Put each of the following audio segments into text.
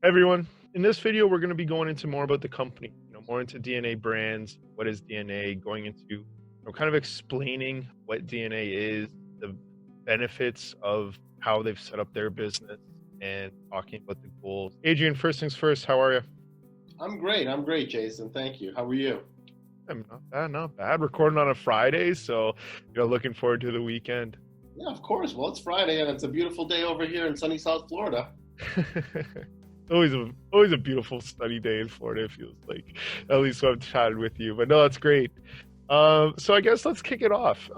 Hey everyone. In this video, we're going to be going into more about the company, more into DNA brands. What is DNA? Going into, kind of explaining what DNA is, the benefits of how they've set up their business, and talking about the goals. Adrian, first things first, how are you? I'm great. I'm great, Jason. Thank you. How are you? I'm not bad, not bad. Recording on a Friday, so looking forward to the weekend. Yeah, of course. Well, it's Friday and it's a beautiful day over here in sunny South Florida. always a beautiful sunny day in Florida, it feels like. At least when I've chatted with you. But no, that's great. So I guess let's kick it off.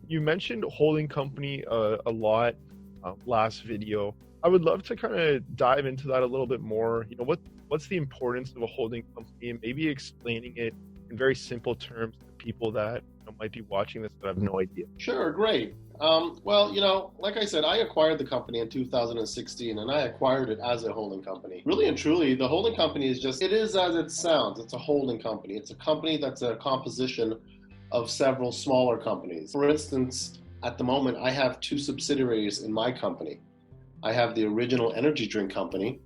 You mentioned holding company a lot last video. I would love to kind of dive into that a little bit more. What's the importance of a holding company, and maybe explaining it in very simple terms to people that might be watching this but have no idea. Sure, great. Well, like I said, I acquired the company in 2016 and I acquired it as a holding company. Really and truly, the holding company it is as it sounds. It's a holding company. It's a company that's a composition of several smaller companies. For instance, at the moment, I have two subsidiaries in my company. I have the original energy drink company.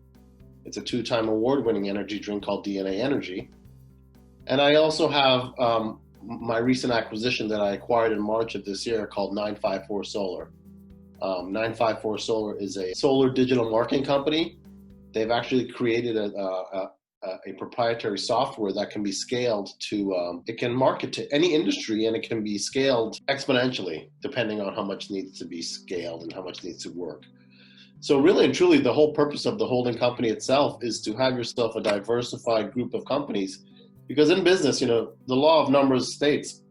It's a two-time award-winning energy drink called DNA Energy. And I also have my recent acquisition that I acquired in March of this year called 954 Solar. 954 Solar is a solar digital marketing company. They've actually created a proprietary software that can be scaled to, it can market to any industry, and it can be scaled exponentially depending on how much needs to be scaled and how much needs to work. So really and truly, the whole purpose of the holding company itself is to have yourself a diversified group of companies, because in business, the law of numbers states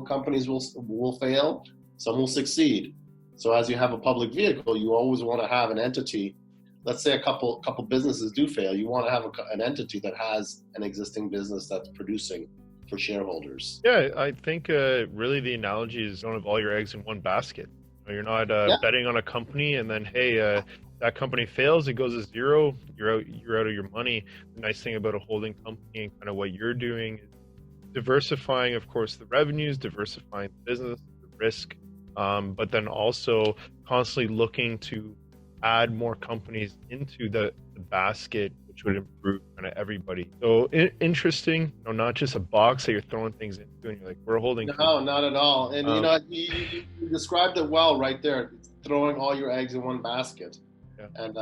companies will fail, some will succeed. So as you have a public vehicle, you always want to have an entity. Let's say a couple businesses do fail, you want to have an entity that has an existing business that's producing for shareholders. Yeah, I think really the analogy is don't have all your eggs in one basket. You're not Yeah. betting on a company and then, hey, that company fails, it goes to zero, you're out of your money. The nice thing about a holding company and kind of what you're doing is diversifying, of course, the revenues, diversifying the business, the risk, but then also constantly looking to add more companies into the basket, which would improve kind of everybody. So interesting, not just a box that you're throwing things into and you're like, we're a holding No, company. not at all. And Um, you described it well right there. Throwing all your eggs in one basket. yeah. And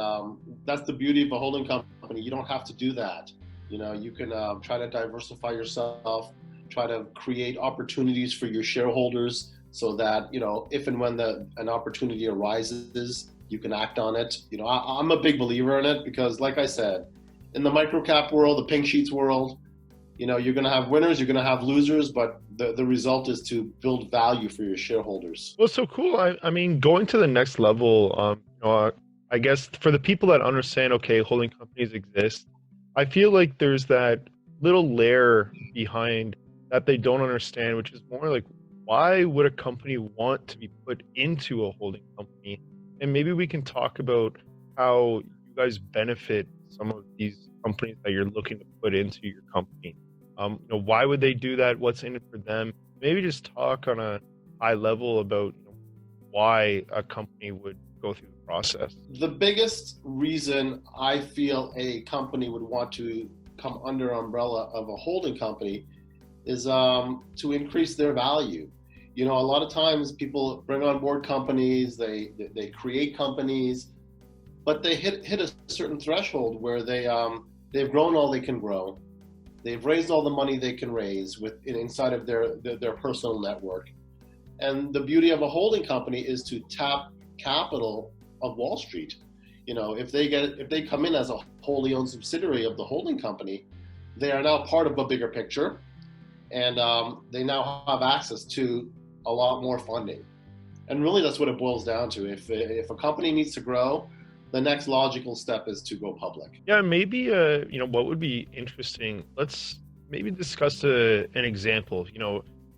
that's the beauty of a holding company. You don't have to do that. You can try to diversify yourself, try to create opportunities for your shareholders so that, if and when an opportunity arises, you can act on it. I'm a big believer in it because, like I said, in the microcap world, the pink sheets world, you're going to have winners, you're going to have losers, but the result is to build value for your shareholders. Well, so cool. I mean, going to the next level, I guess for the people that understand, okay, holding companies exist, I feel like there's that little layer behind that they don't understand, which is more like, why would a company want to be put into a holding company? And maybe we can talk about how you guys benefit some of these companies that you're looking to put into your company. Why would they do that? What's in it for them? Maybe just talk on a high level about why a company would go through the process. The biggest reason I feel a company would want to come under umbrella of a holding company is to increase their value. A lot of times people bring on board companies, they create companies, but they hit a certain threshold where they've grown all they can grow. They've raised all the money they can raise inside of their personal network. And the beauty of a holding company is to tap capital of Wall Street. If they come in as a wholly owned subsidiary of the holding company, they are now part of a bigger picture, and they now have access to a lot more funding. And really, that's what it boils down to. If a company needs to grow, the next logical step is to go public. Yeah, maybe what would be interesting. Let's maybe discuss an example.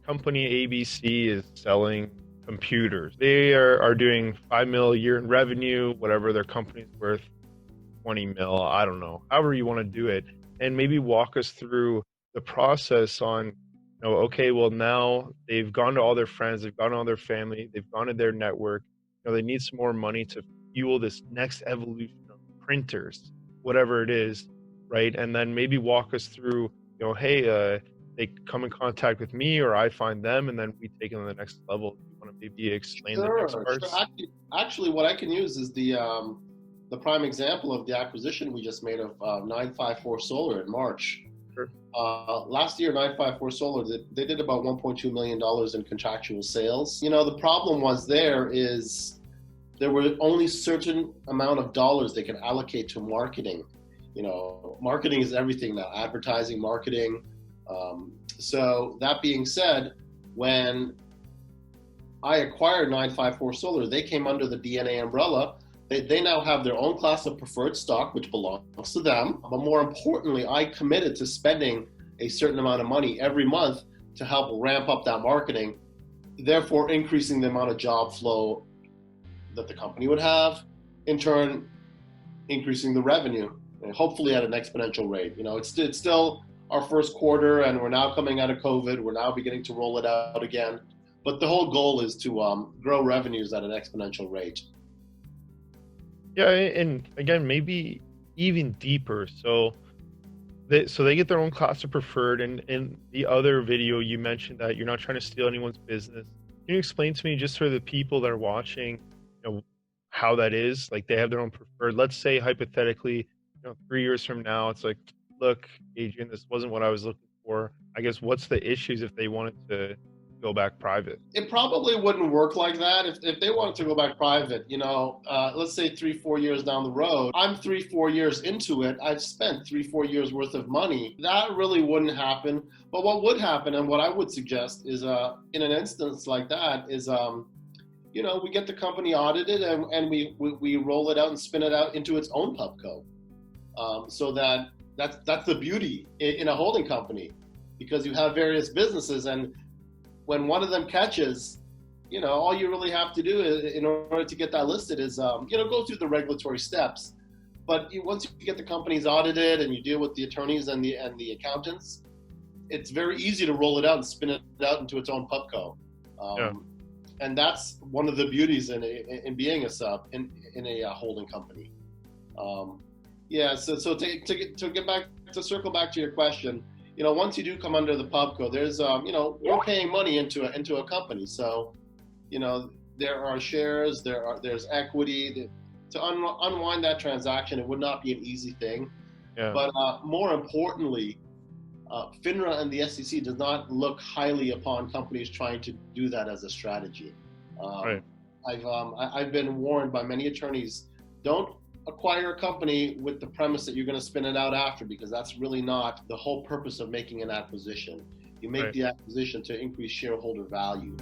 Company ABC is selling computers. They are doing 5 mil a year in revenue, whatever their company's worth, 20 mil. I don't know, however you want to do it, and maybe walk us through the process on. Okay, well now they've gone to all their friends, they've gone to all their family, they've gone to their network. They need some more money to fuel this next evolution of printers. whatever it is, right? And then maybe walk us through, hey, they come in contact with me or I find them, and then we take it to the next level. You want to maybe explain the next Sure. parts? Actually, what I can use is the prime example of the acquisition we just made of 954 Solar in March. Sure. Last year, 954 Solar, they did about $1.2 million in contractual sales. The problem was there were only certain amount of dollars they could allocate to marketing. Marketing is everything now, advertising, marketing. So that being said, when I acquired 954 Solar, they came under the DNA umbrella. They now have their own class of preferred stock, which belongs to them. But more importantly, I committed to spending a certain amount of money every month to help ramp up that marketing, therefore increasing the amount of job flow that the company would have, in turn increasing the revenue, and hopefully at an exponential rate. It's still our first quarter, and we're now coming out of COVID. We're now beginning to roll it out again. But the whole goal is to grow revenues at an exponential rate. Yeah, and again, maybe even deeper. So they get their own class of preferred. And in the other video, you mentioned that you're not trying to steal anyone's business. Can you explain to me, just for the people that are watching, how that is? Like, they have their own preferred. Let's say hypothetically, 3 years from now, it's like, look, Adrian, this wasn't what I was looking for. I guess what's the issues if they wanted to go back private? It probably wouldn't work like that. If they wanted to go back private, let's say 3-4 years down the road, I'm 3-4 years into it. I've spent 3-4 years worth of money. That really wouldn't happen. But what would happen, and what I would suggest is, in an instance like that, is we get the company audited and we roll it out and spin it out into its own pubco. So that's the beauty in a holding company, because you have various businesses, and when one of them catches, all you really have to do in order to get that listed is, go through the regulatory steps. But once you get the companies audited and you deal with the attorneys and the accountants, it's very easy to roll it out and spin it out into its own pubco. And that's one of the beauties in being a sub in a holding company. So to get back, to circle back to your question, once you do come under the pubco, there's we're paying money into a company, so there are shares, there's equity. To unwind that transaction, it would not be an easy thing. Yeah. But more importantly, FINRA and the SEC does not look highly upon companies trying to do that as a strategy. Right. I've been warned by many attorneys, don't acquire a company with the premise that you're going to spin it out after, because that's really not the whole purpose of making an acquisition. You make the acquisition to increase shareholder value.